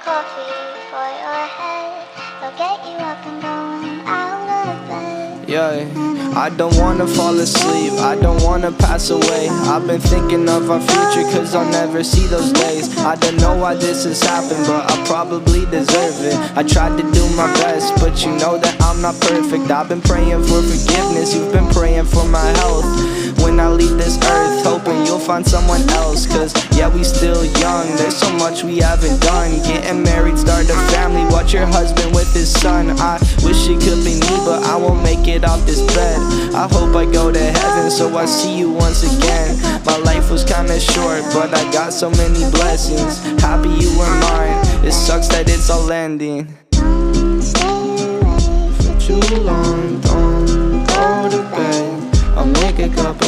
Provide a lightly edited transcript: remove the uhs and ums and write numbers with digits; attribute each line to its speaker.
Speaker 1: coffee for your head. They'll get you up and going out of bed.
Speaker 2: Yeah, I don't wanna fall asleep, I don't wanna pass away. I've been thinking of our future, cause I'll never see those days. I don't know why this has happened, but I probably deserve it. I tried to do my best, but you know that I'm not perfect. I've been praying for forgiveness, you've been praying for my health. When I leave this earth, hoping you'll find someone else. Cause yeah, we still young, there's so much we haven't done. Getting married, start a family, watch your husband with his son. I wish it could be me, but I won't make it off this bed. I hope I go to heaven, so I see you once again. My life was kinda short, but I got so many blessings. Happy you were mine, it sucks that it's all ending.
Speaker 1: Don't stay away
Speaker 2: For too long, don't go to bed. I'll make a cup of